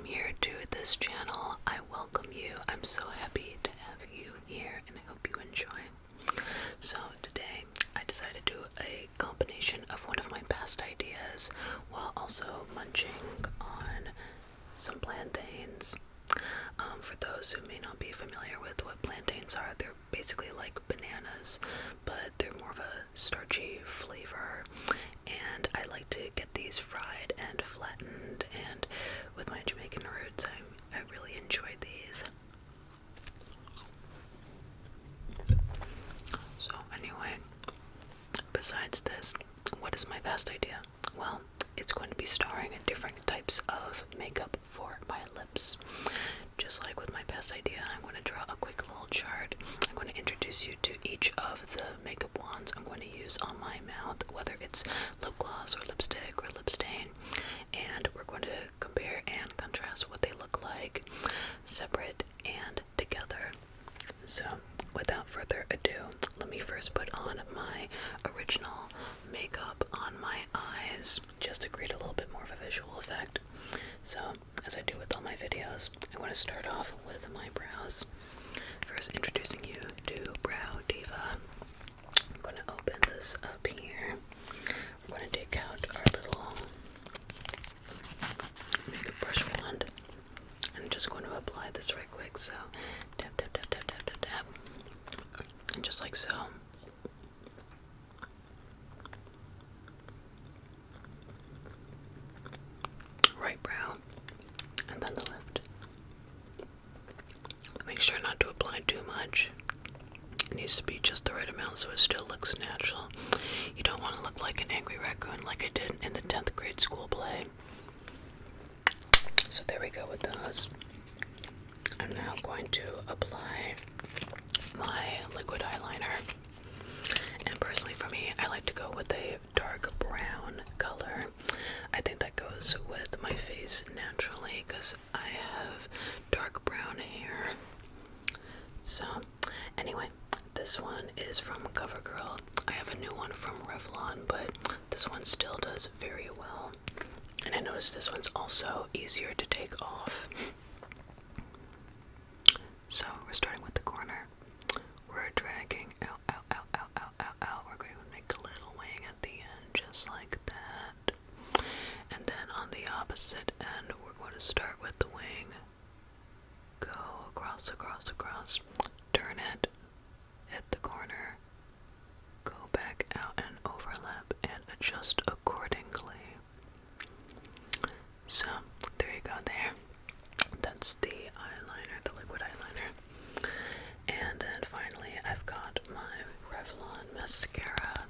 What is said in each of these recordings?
time here to this channel, I welcome you. I'm so happy to have you here and I hope you enjoy. So today I decided to do a combination of one of my past ideas while also munching on some plantains. For those who may not be familiar with what plantains are, they're basically like bananas, but they're more of a starchy flavor, and I like to get these fried and flattened, and with my Jamaican roots, I really enjoy these. So anyway, besides this, what is my past idea? Well, it's going to be starring in different types of makeup for my lips. Just like with my past idea, I'm going to draw a quick little chart. I'm going to introduce you to each of the makeup wands I'm going to use on my mouth, whether it's lip gloss or lipstick or lip stain, and we're going to compare and contrast what they look like, separate and together. So, without further ado, let me first put on my original makeup on my eyes, just to create a little bit more of a visual effect. So, as I do with all my videos, I'm going to start off with my brows. First, introducing you to Brow Diva. I'm going to open this up here. I'm going to take out our little makeup brush wand. I'm just going to apply this right quick. So, tap, tap, tap, tap, tap, tap, tap. And just like so. Right brow, and then the left. Make sure not to apply too much. It needs to be just the right amount so it still looks natural. You don't want to look like an angry raccoon like I did in the 10th grade school play. So there we go with those. I'm now going to apply my liquid eyeliner. And personally for me, I like to go with a dark brown color. I think that goes with my face naturally because I have dark brown hair. So, anyway, this one is from CoverGirl. I have a new one from Revlon, but this one still does very well. And I noticed this one's also easier to take off. So, we're starting with the corner. We're dragging out. We're going to make a little wing at the end, just like that. And then on the opposite end, we're going to start with the wing. Go across, turn it, hit the corner, go back out and overlap, and adjust accordingly. So, there you go there. That's the eyeliner, the liquid eyeliner. And then finally, I've got my Revlon mascara.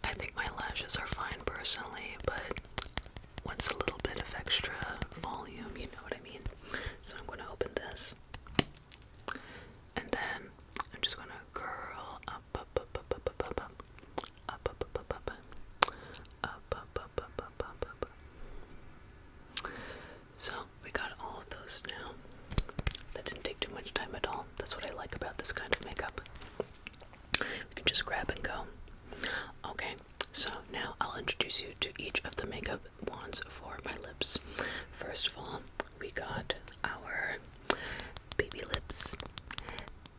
I think my lashes are fine personally, but what's a little bit of extra volume, you know what I mean? So I'm going to open this. And then I'm just going to curl up. So we got all of those now. That didn't take too much time at all. That's what I like about this kind of makeup. We can just grab and go. Okay, so now I'll introduce you to each of the makeup wands for my lips. First of all, we got our baby lips.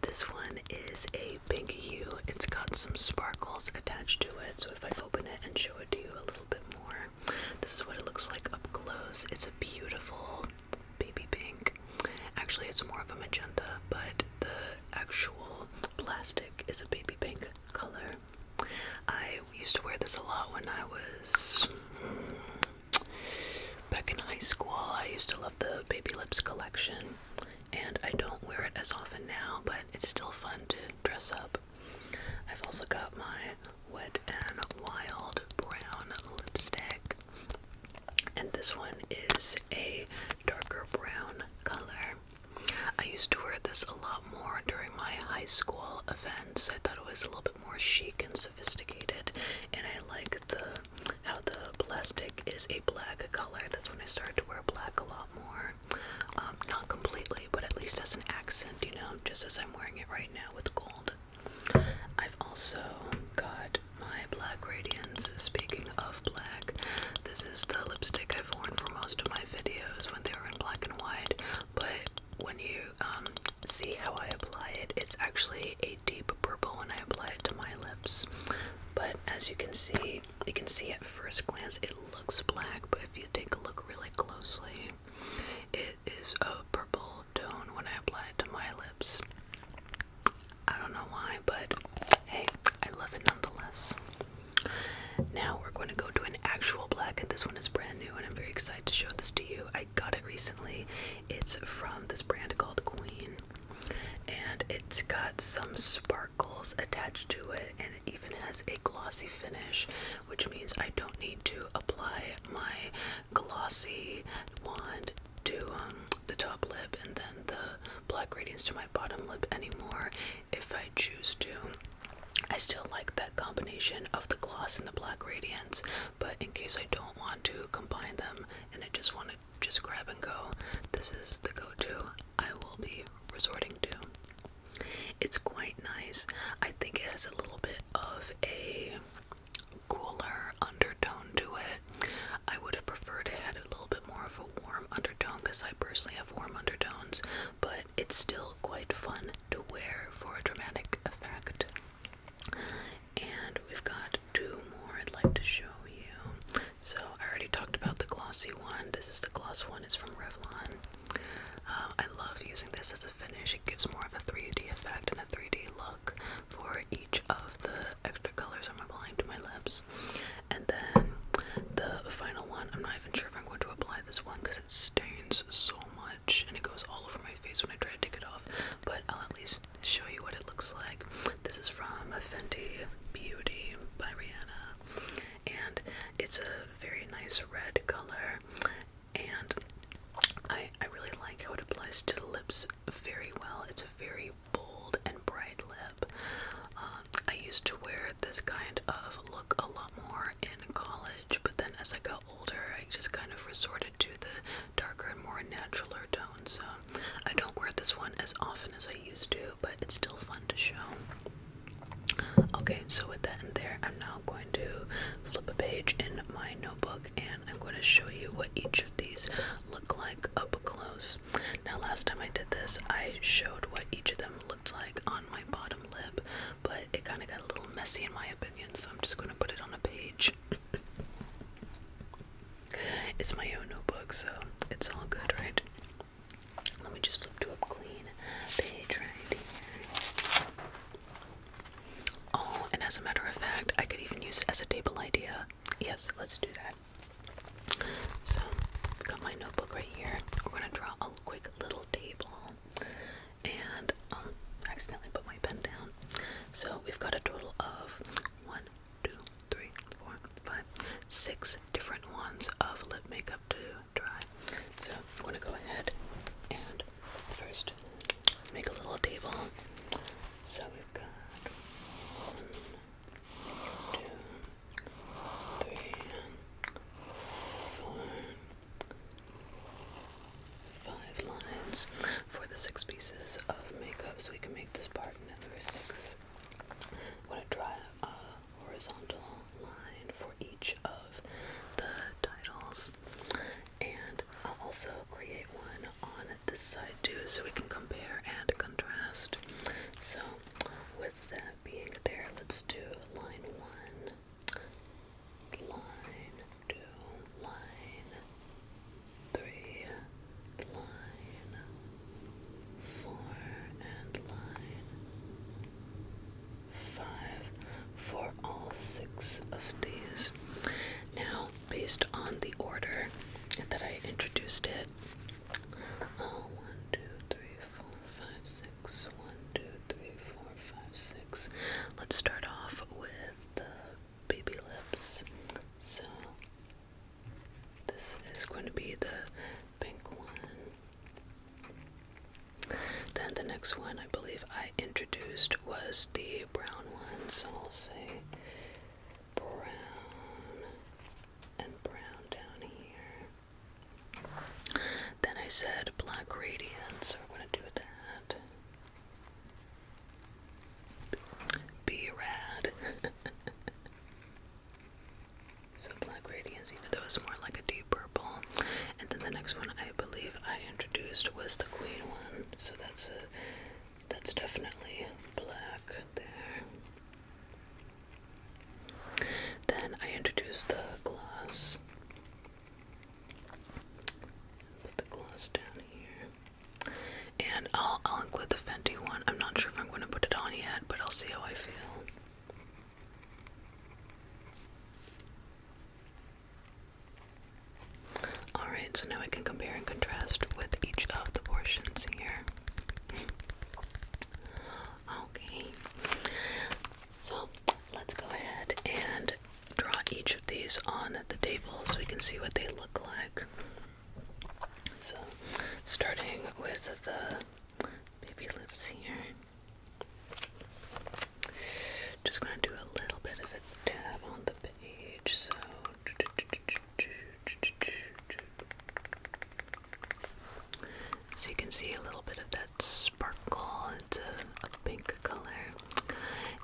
This one is a pink hue. It's got some sparkles attached to it, so if I open it and show it to you a little bit more, this is what it looks like up close. It's a beautiful baby pink. Actually, it's more of a magenta, but the actual plastic is a baby pink color. I used to wear this a lot when I was back in high school. I used to love the Baby Lips collection, and I don't wear it as often now, but it's still fun to dress up. I've also got my Wet and Wild brown lipstick, and this one is a darker brown color. I used to wear this a lot more during my high school events. I thought it was a little bit more chic and sophisticated, and I like how the plastic is a black color. That's when I started to wear black a lot more. Not completely, but at least as an accent, you know, just as I'm wearing it right now with gold. I've also got my Black Radiance. Speaking of black, this is the lipstick I've worn for most of my videos when they were in black and it's actually a deep purple when I apply it to my lips. But as you can see at first glance it looks black, but if you take a look really closely, it is a purple tone when I apply it to my lips. I don't know why, but hey, I love it nonetheless. Now we're going to go to an actual black, and this one is brand new, and I'm very excited to show this to you. I got it recently. It's from this brand called Queen, and it's got some sparkles attached to it, and it even has a glossy finish, which means I don't need to apply my glossy wand to the top lip and then the black gradients to my bottom lip anymore if I choose to. I still like that combination of the gloss and the black gradients, but in case I don't want to combine them and I just want to just grab and go, this is the go-to I will be resorting to. It's quite nice. I think it has a little bit of a cooler undertone to it. I would have preferred it had a little bit more of a warm undertone because I personally have warm undertones, but it's still quite fun to wear for a dramatic effect. And we've got two more I'd like to show you. So I already talked about the glossy one. This is the gloss one. It's from Revlon. I love using this as a finish. It gives more of a 3D effect and a 3D look for each of the extra colors I'm applying to my lips. And then the final one, I'm not even sure if I'm going to apply this one because it stains so much and it goes all over my face when I try to take it off, but I'll at least show you what it looks like. This is from Fenty Beauty by Rihanna, and it's a very nice red color, and I really like how it applies to the lips very well. It's a very bold and bright lip. I used to wear this kind of look a lot more in college, but then as I got older, I just kind of resorted to the darker and more natural tones. So I don't wear this one as often as I used to, but it's still fun to show. Okay, so with that in there, I'm now going to flip a page in my notebook and I'm going to show you what each of these look like up close. Now last time I did this, I showed what each of them looked like on my bottom lip, but it kind of got a little messy in my opinion, so I'm just going to put it on a page. It's my own notebook, so it's all good, right? Let me just flip to a clean page right here. Oh, and as a matter of fact, I could even use it as a table idea. Yes, let's do that. So, I've got my notebook right here. We're going to draw a quick little table. And, accidentally put my pen down. So, we've got a total of 1, 2, 3, 4, 5, 6 different wands of lip makeup to try. So, I'm going to go ahead and first make a little table. So, we've got 1, 2, 3, 4, 5 lines for the 6 pieces of makeup, so we can make this part number 6. I'm going to draw a horizontal line for each of the titles, and I'll also create one on this side too, so we can compare and contrast. So with that being there, let's do line 1, line 2, line 3, line 4, and line 5 for all 6 of these. Now, based on the order that I introduced it, 1, 2, 3, 4, 5, 6, 1, 2, 3, 4, 5, 6. Let's start off with the baby lips. So, this is going to be the pink one. Then the next one I believe I introduced was the brown one, so I'll say brown and brown down here. Then I said black radiance, so we're going to do that. Be rad. So black radiance, even though it's more like a deep purple. And then the next one I believe I introduced was the queen one, so that's definitely I'll include the Fenty one. I'm not sure if I'm going to put it on yet, but I'll see how I feel. Alright, so now I can compare and contrast with each of the portions here. Okay, so let's go ahead and draw each of these on the table so we can see what they look like. So, starting with the baby lips here. Just going to do a little bit of a dab on the page, so you can see a little bit of that sparkle. It's a pink color,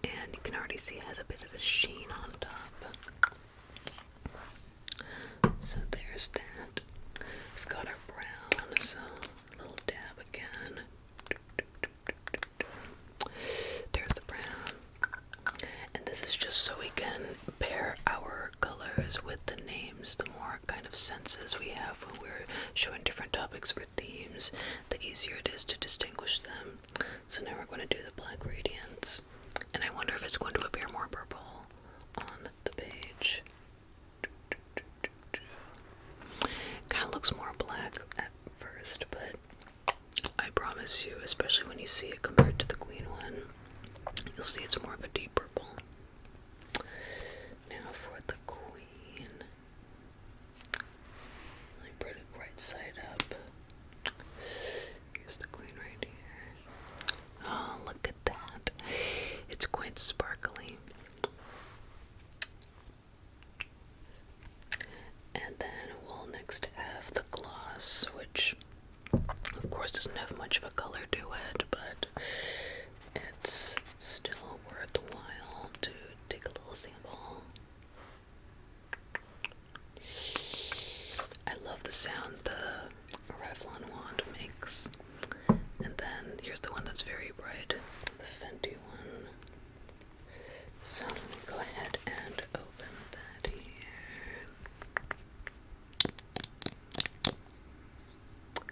and you can already see it has a bit of a sheen on top. So there's that. We've got our brown, so a little dab again. There's the brown. And this is just so we can pair our colors with the names. The more kind of senses we have when we're showing different topics or themes, the easier it is to distinguish them. So now we're going to do the black radiance. And I wonder if it's going to appear more purple on the page. Kind of looks more black at first, but I promise you, especially when you see it compared to the Queen one, you'll see it's more of a deep purple. Now for the Queen, let me put it right side up. Here's the Queen right here. Oh, look at that. It's quite sparkly. And then we'll next have the gloss, which of course doesn't have much of a color to it, but it's still worthwhile to take a little sample. I love the sound the Revlon wand makes. And then here's the one that's very bright, the Fenty one. So let me go ahead and open that here.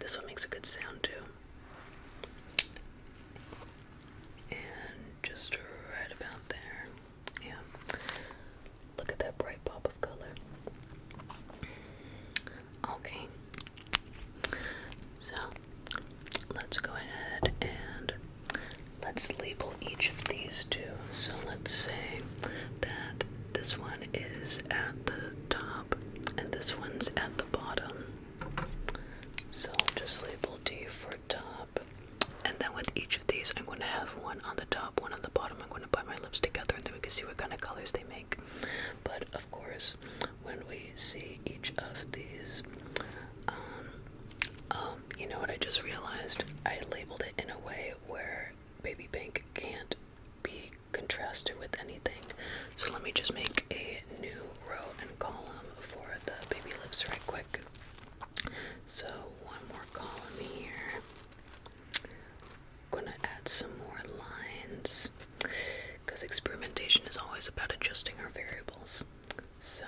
This one makes a good sound too. And just right about there. Yeah. Look at that bright pop of color. Okay. So let's go ahead and let's label each of these two. So let's say that this one is at the top and this one's at the bottom. So I'll just label D for top. And then with each of these, I'm going to have one on the top, one on the bottom. I'm going to put my lips together and then we can see what kind of colors they make. But of course, when we see each of these, you know what I just realized? I labeled it in a way where baby pink can't be contrasted with anything. So let me just make a new row and column for the baby lips right quick. So one more column here. Gonna add some more lines because experimentation is always about adjusting our variables. So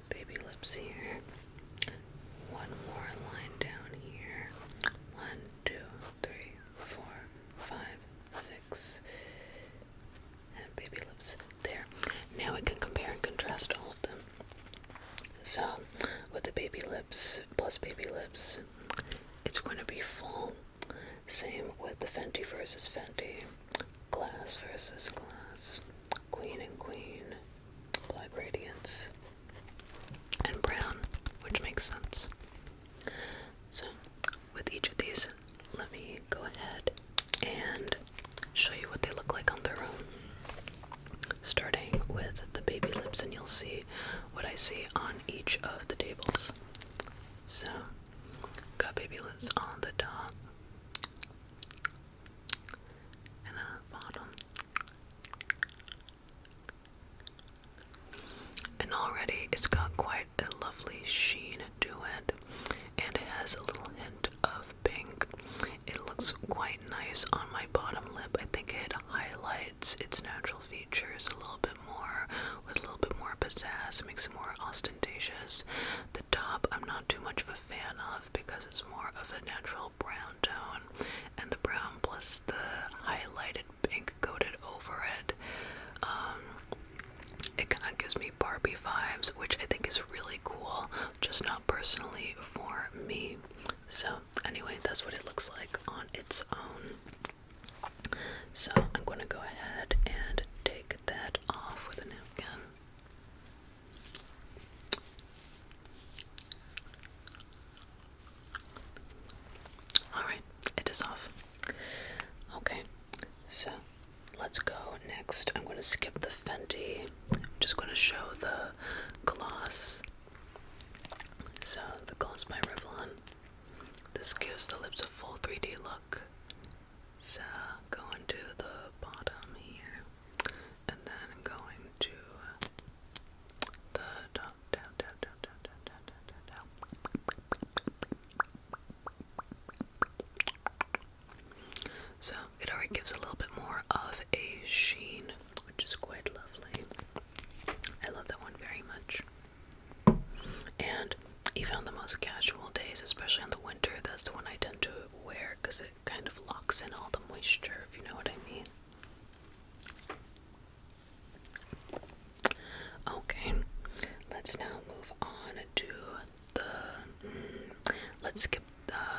baby lips here. One more line down here. 1, 2, 3, 4, 5, 6. And baby lips there. Now we can compare and contrast all of them. So with the baby lips plus baby lips, it's going to be full. Same with the Fenty versus Fenty, glass versus glass, Queen and Queen, black radiance, and brown, which makes sense. So with each of these, let me go ahead and show you what they look like on their own. Starting with the baby lips, and you'll see what I see on each of the tables. So, got baby lips on the top and on the bottom. And already it's got quite a lovely sheen to it, and it has a little hint of pink. It looks quite nice on my bottom lip. I think it highlights its natural features a little bit more, with a little bit more pizzazz. It makes it more ostentatious. The top I'm not too much of a fan of because it's more of a natural brown tone, and the brown plus plus the highlighted pink coated over it. It kind of gives me Barbie vibes, which I think is really cool, just not personally for me. So anyway, that's what it looks like on its own. So I'm going to go ahead and take that off with a napkin. Alright, it is off. Okay, so let's go next. I'm going to skip the Fenty. I'm just going to show the gloss. So, the gloss by Revlon. This gives the lips a full 3D look. So, going to the bottom here, and then going to the top, down. So it already gives a little bit more of a sheen, which is quite lovely. I love that one very much. And even on the most casual days, especially in the winter, that's the one I tend to wear because it kind of locks in all the moisture, if you know what I mean. Okay, let's now move on to let's skip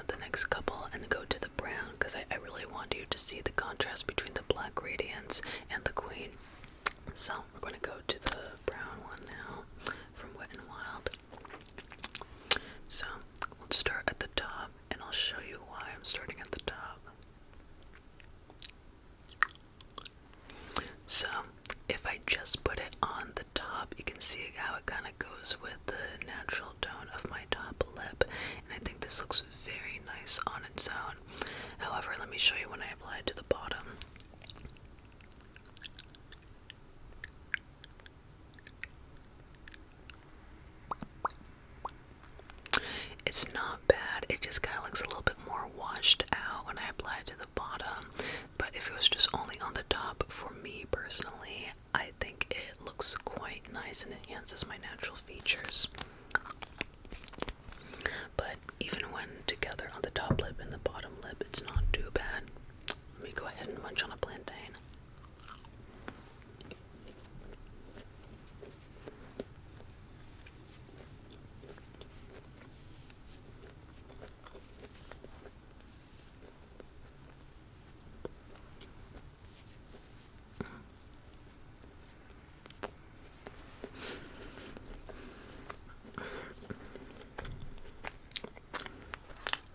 the next couple and go to the brown, because I really want you to see the contrast between the black radiance and the queen. So we're going to go to the brown one now from Wet n Wild. So let's start at the top, and I'll show you why I'm starting at the top. So if I just put it on the top, you can see how it kind of goes with the natural tone of my top lip, and I think this looks very nice on its own. However, let me show you when I apply it to the bottom. It's not bad, it just kind of looks a little bit more washed out when I apply it to the bottom, but if it was just only on the top, for me personally, I think it looks quite nice and enhances my natural features. But even when together on the top lip and the bottom lip, it's not too bad. Let me go ahead and munch on a plantain.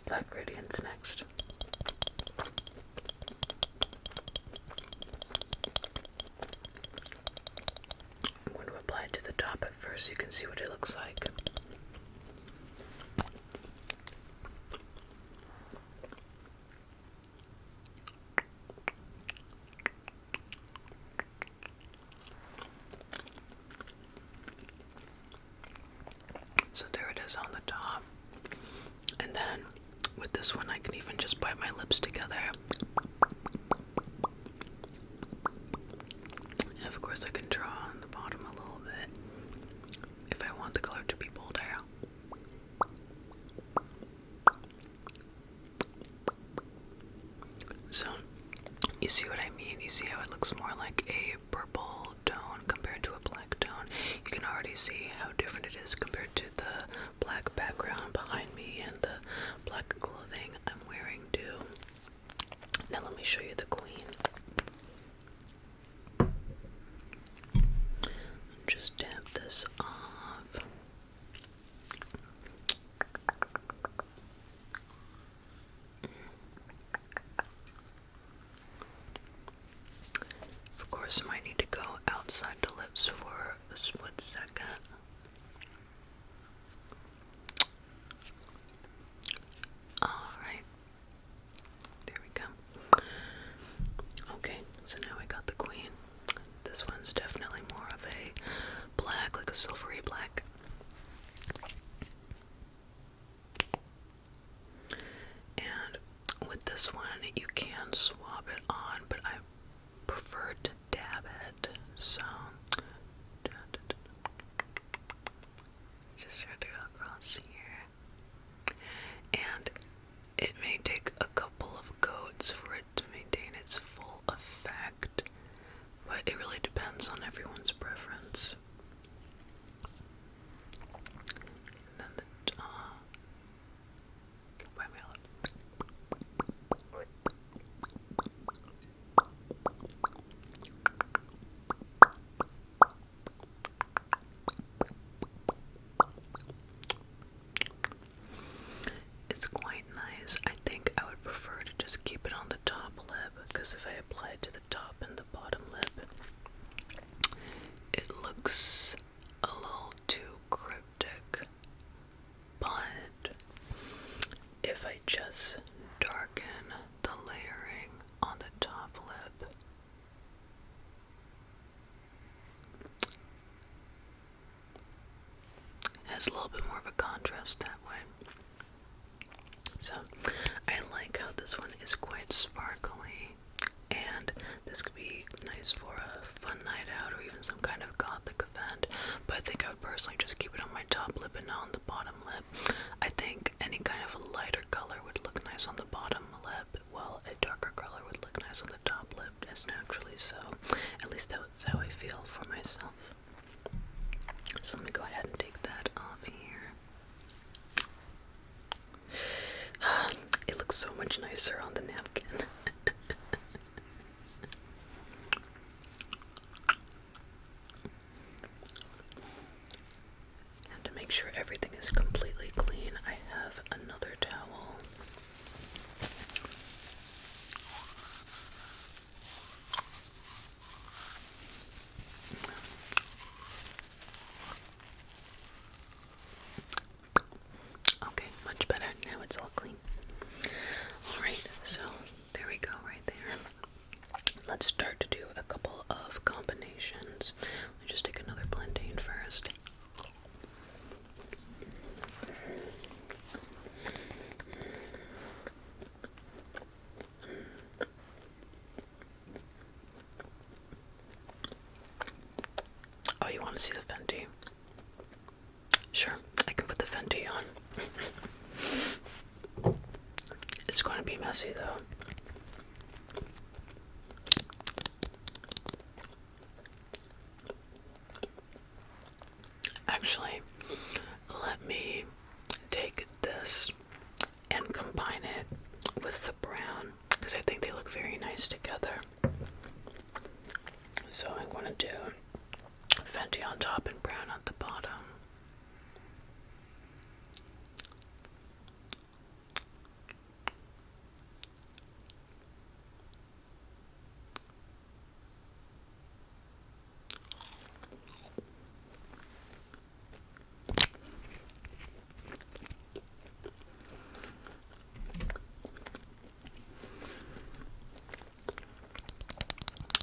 Black Radiance next. I'm going to apply it to the top at first so you can see what it looks like. So there it is on the top. And then with this one, I can even just bite my lips together. And of course I can draw on the bottom a little bit if I want the color to be bolder. So you see what I mean? You see how it looks more like a purple tone compared to a black tone? You can already see how different it is compared to the black background behind me and the black clothing I'm wearing too. Now let me show you the queen. Just dab this off. Of course, I might need to go outside the lips for a split second. Alright, there we go. Okay, so now I got the queen. This one's definitely more of a black, like a silvery black. And with this one, you can swab it on, but I prefer to dab it, so just try to go across here. And it may take a couple of coats for it to make because if I apply it to the top and the bottom lip, it looks a little too cryptic. But if I just darken the layering on the top lip, it has a little bit more of a contrast that way. So I like how this one is quite sparkly, and this could be nice for a fun night out or even some kind of gothic event, but I think I would personally just keep it on my top lip and not on the bottom lip. I think any kind of a lighter color would look nice on the bottom lip, while a darker color would look nice on the top lip, as naturally so. At least that's how I feel for myself. So let me go ahead and take that off here. It looks so much nicer on the napkin. And to make sure everything is completely clean, I have another towel. Okay, much better. Now it's all clean. Alright, so there we go right there. Let's start to do a couple of combinations. Let me just take another blending first. Oh, you want to see the Fenty? Sure, I can put the Fenty on. It's going to be messy though. Actually, let me take this and combine it with the brown, because I think they look very nice together. So I'm going to do Fenty on top and brown at the bottom.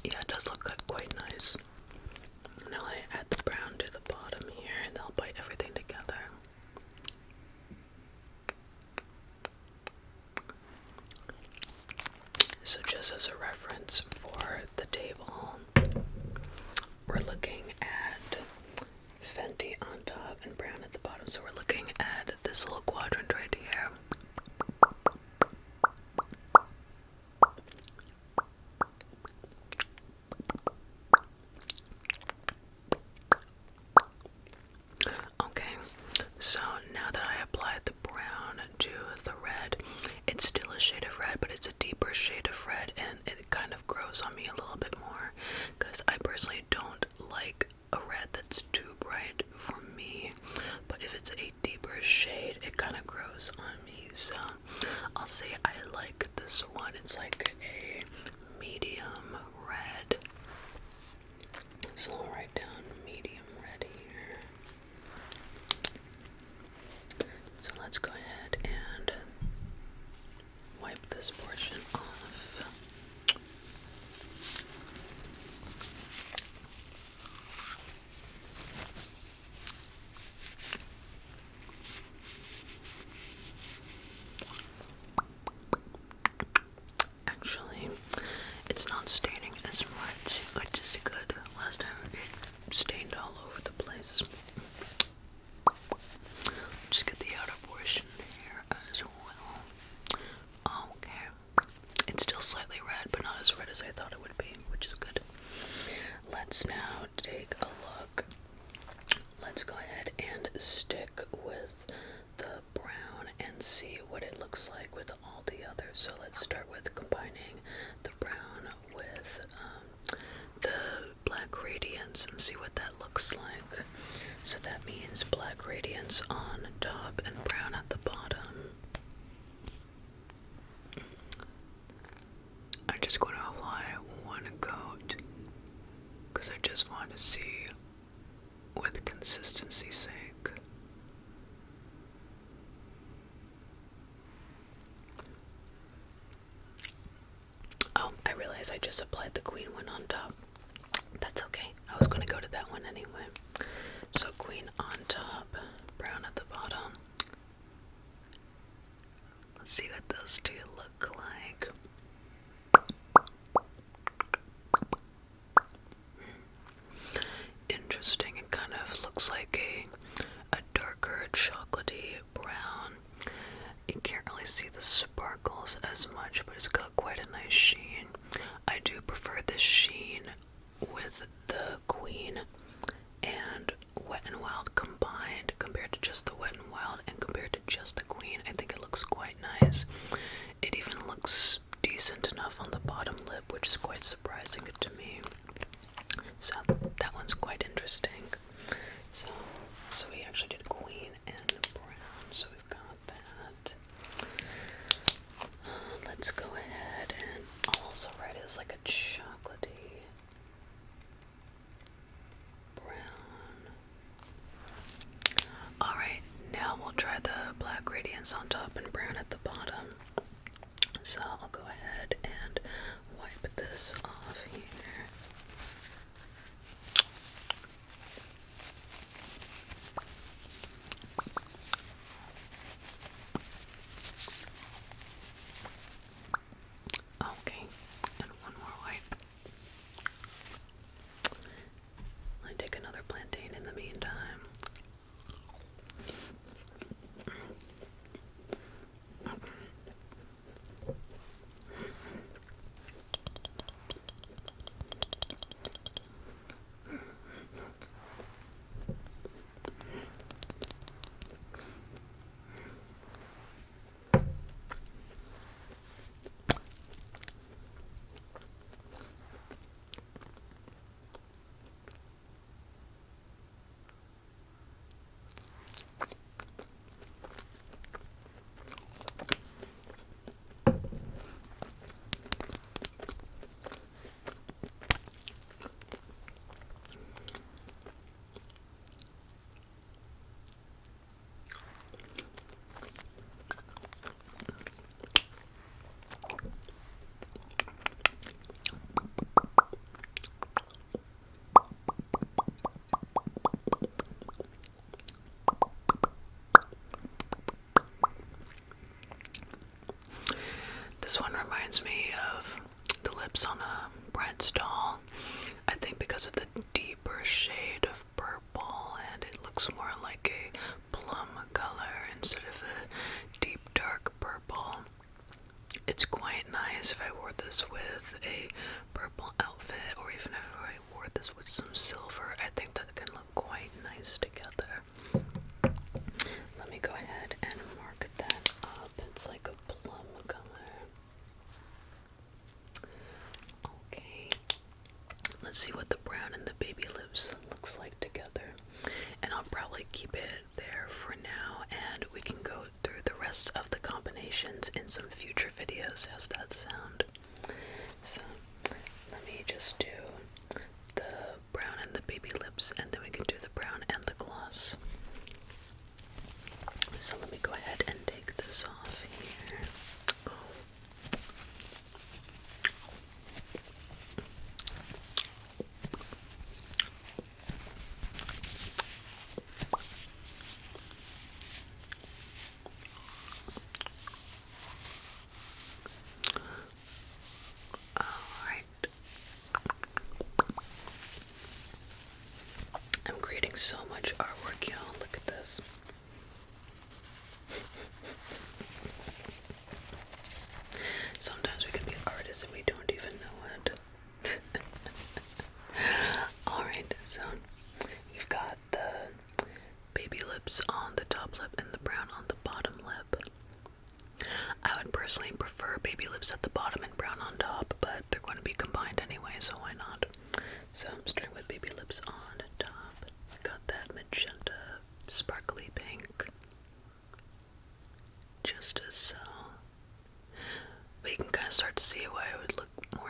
Yeah, it does look quite nice. Now I add the brown to the bottom here, and they'll bite everything together. So just as a reference for the table, we're looking at Fenty on top and brown at the bottom. So we're looking at this little quadrant right here. Okay, so now that I applied the brown to the red, it's still a shade of red, but it's a deeper shade of red, and it kind of grows on me a little bit more, because I personally don't like a red that's too bright for me, but if it's a deeper shade, it kind of grows on me. So I'll say I like this one. It's like a medium red. So I'll write down medium red here. So let's go ahead and wipe this portion off. Actually, it's not staining as much, which is good. Last time it stained all over the place. Just get the outer portion here as well. Okay. It's still slightly red, but not as red as I thought it would be, which is good. Let's now take a look. Let's go ahead and stick with the brown and see what it looks like with all the others. So let's start with combining the brown with the black radiance and see what that looks like. So that means black radiance on top and brown at the bottom. I just going to apply one coat because I just want to see with consistency's sake. Oh, I realize I just applied the queen one on top. That's okay. I was going to go to that one anyway. So queen on top, brown at the bottom. Let's see what those two look like. Interesting. It kind of looks like a darker chocolatey brown. You can't really see the sparkles as much, but it's got quite a nice sheen. I do prefer this sheen with the queen and Wet n Wild combined compared to just the Wet n Wild and compared to just the queen. I think it looks quite nice. It even looks decent enough on the bottom lip, which is quite surprising to me. So that one's quite interesting. So we actually did queen and brown, so we've got that. Let's go ahead and I'll also write it as like a chocolatey brown. Alright, now we'll try the black radiance on top and brown at the bottom. So I'll go ahead and wipe this off here. Okay, and one more wipe. I take another plantain in the meantime. This one reminds me of the lips on a Bratz doll. I think because of the deeper shade of purple, and it looks more like a plum color instead of a deep dark purple. It's quite nice if I wore this with a purple outfit, or even if I wore this with some silver. I think that can look quite nice together. Let me go ahead and mark that up. It's like a plum color. Okay, let's see what the brown and the baby lips looks like together. And I'll probably keep it there for now, and we can go through the rest of the combinations in some future videos. How's that sound? So let me just do the brown and the baby lips, and then we can do the brown and the gloss. So let me go ahead and take this off here. Alright. I'm creating so much artwork, y'all. Look at this. Sometimes we can be artists and we don't even know it. Alright, so we've got the baby lips on the top lip and the brown on the bottom lip. I would personally prefer baby lips at the bottom and brown on top, but they're going to be combined anyway, so why not? So I'm starting with baby lips on top. Got that magenta, sparkly pink. Just as so. But you can kind of start to see why it would look more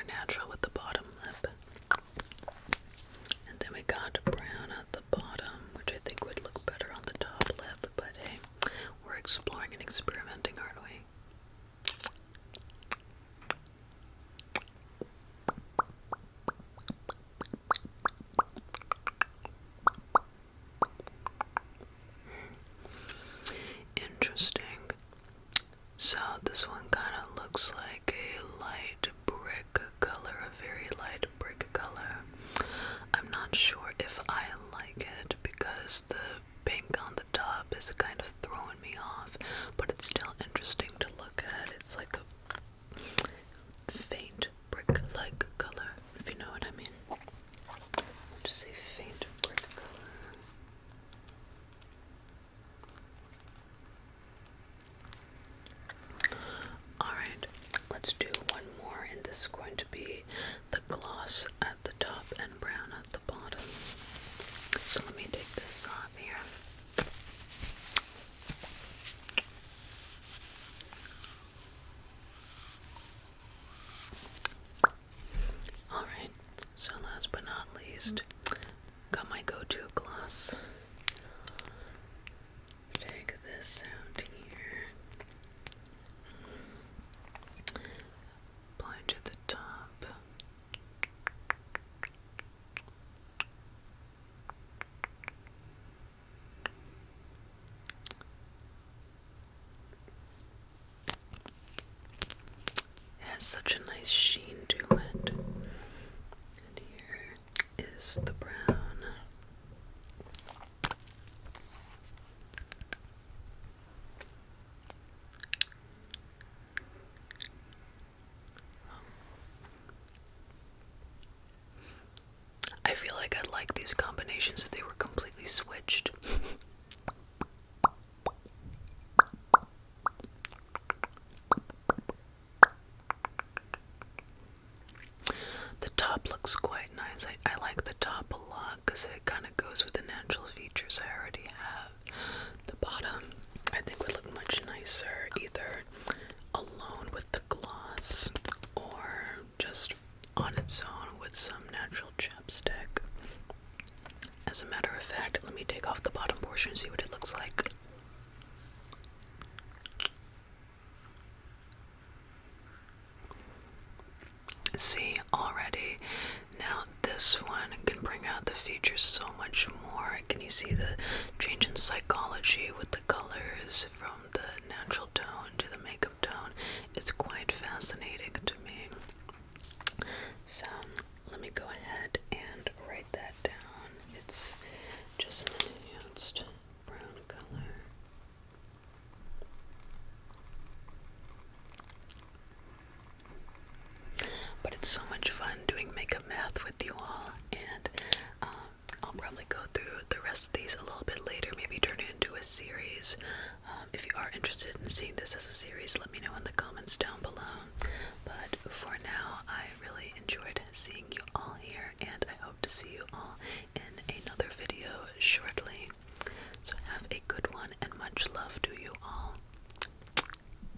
is kind of throwing me off, but it's still interesting to look at. It's like a faint brick-like color, if you know what I mean. I'll just say faint brick color. Alright, let's do one more, and this is going to be the gloss at the top and brown at the bottom. So let me take this off here. Alright, so last but not least, got my go-to gloss. Take this out here. Apply to the top. It has such a nice sheen to it. And here is the brown. I feel like I'd like these combinations if they were completely switched. The top looks quite nice. I like the top a lot because it kind of goes with the natural features I already have. The bottom, I think, would look much nicer either alone with the gloss or just on its own with some natural chapstick. As a matter of fact, let me take off the bottom portion and see what it looks like. See, already, now this one can bring out the features so much more. Can you see the change in psychology with the colors from the natural tone to the makeup tone? It's quite fascinating to me. So, let me go ahead and write that down. It's just an enhanced brown color. But it's so much fun doing makeup math with you all, and I'll probably go through the rest of these a little bit later, maybe turn it into a series. If you are interested in seeing this as a series, let me know in the comments down below. But for now, I really enjoyed seeing you all here, and I hope to see you all in another video shortly. So have a good one, and much love to you